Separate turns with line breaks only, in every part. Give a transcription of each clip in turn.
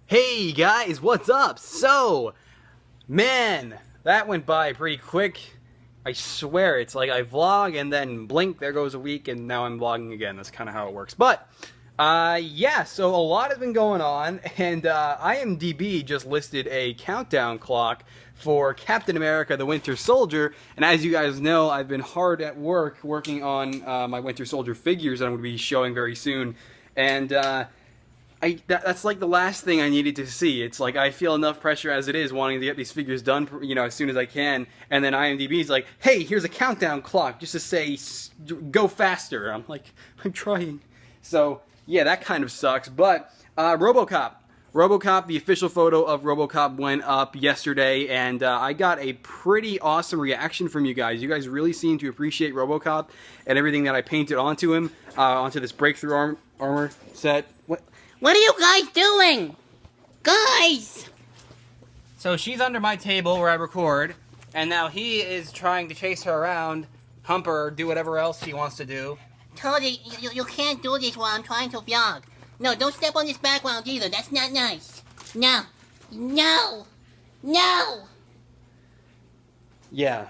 Hey guys, what's up? So, man, that went by pretty quick. I swear, it's like I vlog and then blink, there goes a week, and now I'm vlogging again. That's kind of how it works. But, yeah, so a lot has been going on, and IMDb just listed a countdown clock for Captain America the Winter Soldier, and as you guys know, I've been hard at work working on my Winter Soldier figures that I'm going to be showing very soon, and that's like the last thing I needed to see. It's like I feel enough pressure as it is wanting to get these figures done, as soon as I can. And then IMDb's like, hey, here's a countdown clock just to say, go faster. I'm like, I'm trying. So, yeah, that kind of sucks. But, Robocop, the official photo of Robocop went up yesterday, and I got a pretty awesome reaction from you guys. You guys really seem to appreciate Robocop and everything that I painted onto him, onto this breakthrough armor set.
What are you guys doing? Guys!
So she's under my table where I record, and now he is trying to chase her around, hump her, do whatever else he wants to do.
Totally, you can't do this while I'm trying to vlog. No, don't step on this background either. That's not nice. No. No. No.
Yeah,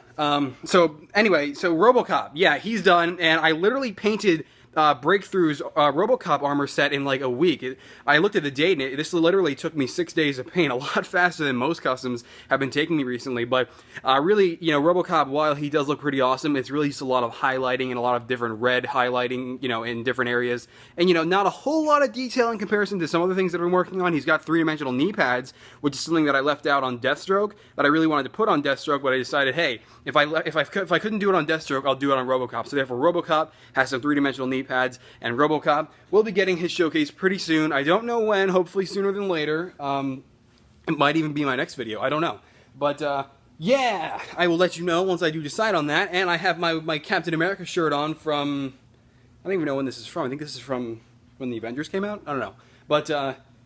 so anyway, so Robocop, yeah, he's done, and I literally painted Breakthrough's Robocop armor set in like a week. I looked at the date, and this literally took me 6 days to paint, a lot faster than most customs have been taking me recently. But really, Robocop, while he does look pretty awesome, it's really just a lot of highlighting and a lot of different red highlighting, in different areas. And, not a whole lot of detail in comparison to some other things that I've been working on. He's got three-dimensional knee pads, which is something that I left out on Deathstroke, that I really wanted to put on Deathstroke, but I decided, hey, if I couldn't do it on Deathstroke, I'll do it on Robocop. So therefore, Robocop has some three-dimensional knee pads, and Robocop will be getting his showcase pretty soon. I don't know when, hopefully sooner than later. It might even be my next video, I don't know. But, yeah, I will let you know once I do decide on that. And I have my Captain America shirt on from, I don't even know when this is from. I think this is from when the Avengers came out? I don't know. But,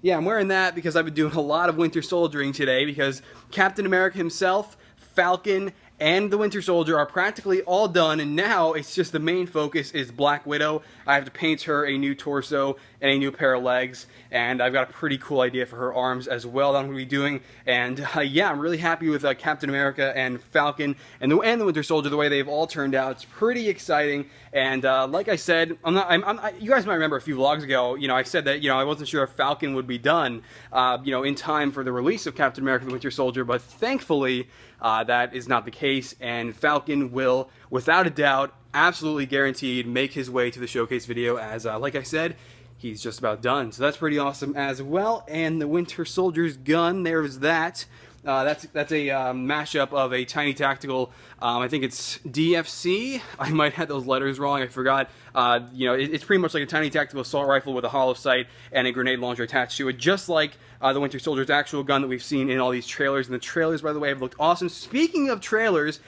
yeah, I'm wearing that because I've been doing a lot of Winter Soldiering today, because Captain America himself, Falcon, and the Winter Soldier are practically all done, and now it's just the main focus is Black Widow. I have to paint her a new torso and a new pair of legs, and I've got a pretty cool idea for her arms as well that I'm going to be doing. And yeah, I'm really happy with Captain America and Falcon and the Winter Soldier, the way they've all turned out. It's pretty exciting, and like I said, you guys might remember a few vlogs ago, I said that I wasn't sure if Falcon would be done, in time for the release of Captain America: The Winter Soldier, but thankfully that is not the case, and Falcon will, without a doubt, absolutely guaranteed, make his way to the showcase video, as, like I said, he's just about done. So that's pretty awesome as well. And the Winter Soldier's gun, there's that. That's a mashup of a Tiny Tactical, I think it's DFC. I might have those letters wrong, I forgot. It's pretty much like a Tiny Tactical assault rifle with a hollow sight and a grenade launcher attached to it, just like the Winter Soldier's actual gun that we've seen in all these trailers. And the trailers, by the way, have looked awesome. Speaking of trailers,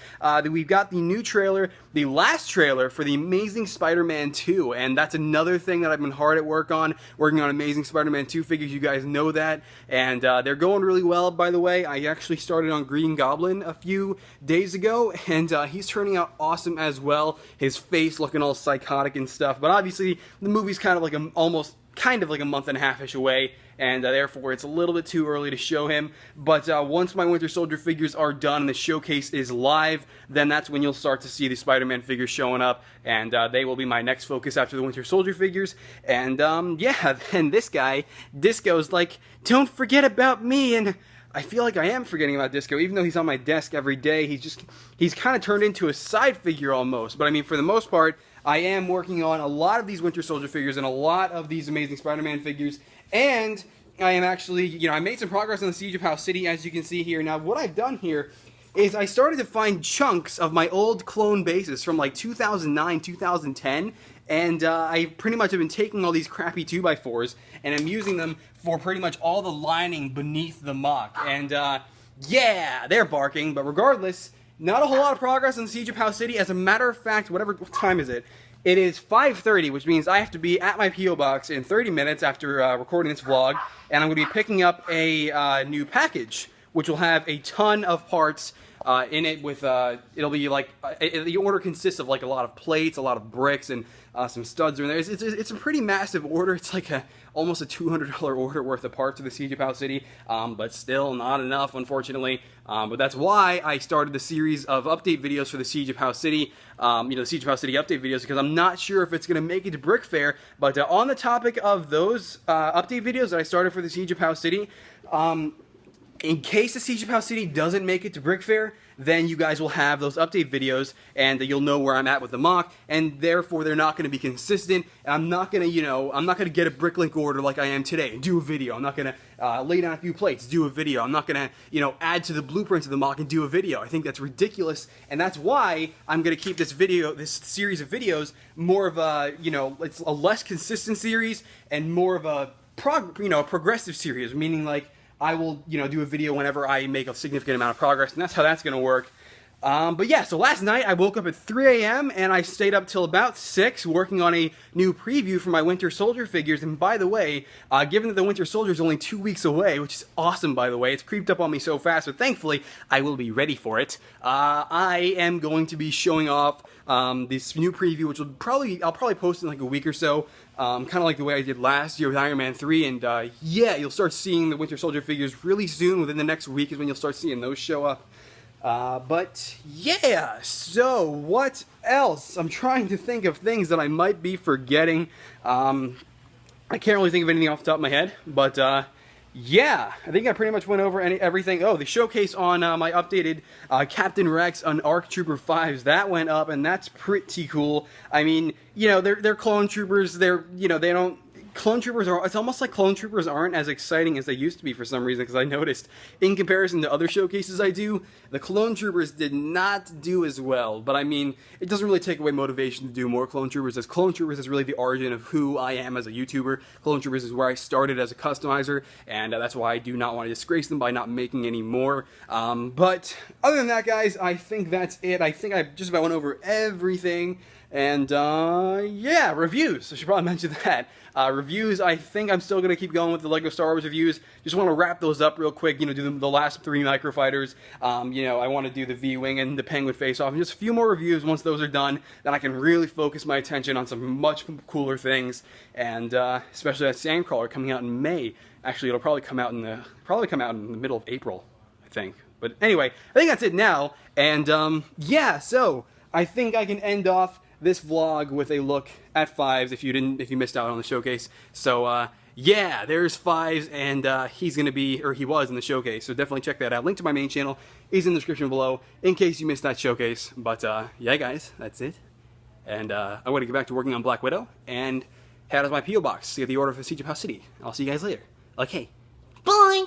we've got the new trailer, the last trailer for the Amazing Spider-Man 2, and that's another thing that I've been hard at working on Amazing Spider-Man 2 figures. You guys know that, and they're going really well, by the way. I actually started on Green Goblin a few days ago, and he's turning out awesome as well. His face looking all psychotic and stuff, but obviously the movie's kind of like a month and a half-ish away, and therefore it's a little bit too early to show him. But once my Winter Soldier figures are done and the showcase is live, then that's when you'll start to see the Spider-Man figures showing up, and they will be my next focus after the Winter Soldier figures. And yeah, then this guy, Disco's like, don't forget about me, and I feel like I am forgetting about Disco, even though he's on my desk every day. He's kind of turned into a side figure almost. But I mean, for the most part, I am working on a lot of these Winter Soldier figures and a lot of these Amazing Spider-Man figures. And I am actually, I made some progress on the Siege of House City, as you can see here. Now, what I've done here is I started to find chunks of my old clone bases from like 2009, 2010. And I pretty much have been taking all these crappy 2x4s, and I'm using them for pretty much all the lining beneath the mock. And yeah, they're barking, but regardless, not a whole lot of progress on the Siege of House City. As a matter of fact, what time is it? It is 5:30, which means I have to be at my P.O. Box in 30 minutes after recording this vlog, and I'm going to be picking up a new package, which will have a ton of parts in it. With it'll be like the order consists of like a lot of plates, a lot of bricks, and some studs are in there. It's a pretty massive order. It's like almost a $200 order worth of parts of the Siege of House City, but still not enough, unfortunately. But that's why I started the series of update videos for the Siege of House City, the Siege of House City update videos, because I'm not sure if it's going to make it to Brick Fair. But on the topic of those update videos that I started for the Siege of House City, in case the Siege of House City doesn't make it to Brick Fair, then you guys will have those update videos, and you'll know where I'm at with the mock, and therefore they're not going to be consistent. And I'm not going to, I'm not going to get a bricklink order like I am today and do a video. I'm not going to lay down a few plates, do a video. I'm not going to, add to the blueprints of the mock and do a video. I think that's ridiculous, and that's why I'm going to keep this series of videos more of a, it's a less consistent series and more of a progressive series, meaning like, I will, do a video whenever I make a significant amount of progress, and that's how that's going to work. But yeah, so last night I woke up at 3 a.m. and I stayed up till about 6 working on a new preview for my Winter Soldier figures. And by the way, given that the Winter Soldier is only 2 weeks away, which is awesome by the way, it's creeped up on me so fast, but thankfully I will be ready for it. I am going to be showing off this new preview, which I'll probably post in like a week or so. Kind of like the way I did last year with Iron Man 3, and yeah, you'll start seeing the Winter Soldier figures really soon. Within the next week is when you'll start seeing those show up. But yeah, so what else? I'm trying to think of things that I might be forgetting. I can't really think of anything off the top of my head, but yeah, I think I pretty much went over everything. Oh, the showcase on my updated Captain Rex on ARC Trooper 5s, that went up, and that's pretty cool. I mean, they're clone troopers. They don't. Clone Troopers it's almost like Clone Troopers aren't as exciting as they used to be for some reason, because I noticed, in comparison to other showcases I do, the Clone Troopers did not do as well. But I mean, it doesn't really take away motivation to do more Clone Troopers, as Clone Troopers is really the origin of who I am as a YouTuber. Clone Troopers is where I started as a customizer, and that's why I do not want to disgrace them by not making any more. But other than that, guys, I think that's it. I think I just about went over everything. And, yeah, reviews. I should probably mention that. Reviews, I think I'm still going to keep going with the LEGO Star Wars reviews. Just want to wrap those up real quick, do the last 3 microfighters. I want to do the V-Wing and the Penguin face-off, and just a few more reviews. Once those are done, then I can really focus my attention on some much cooler things, and especially that Sandcrawler coming out in May. Actually, it'll probably come out in the middle of April, I think. But anyway, I think that's it now, and yeah, so I think I can end off this vlog with a look at Fives if you missed out on the showcase. So yeah, there's Fives, and he was in the showcase, so definitely check that out. Link to my main channel is in the description below in case you missed that showcase. But yeah, guys, that's it. And I'm going to get back to working on Black Widow and head out of my P.O. box to get the order for Siege of House City. I'll see you guys later. Okay,
Bye!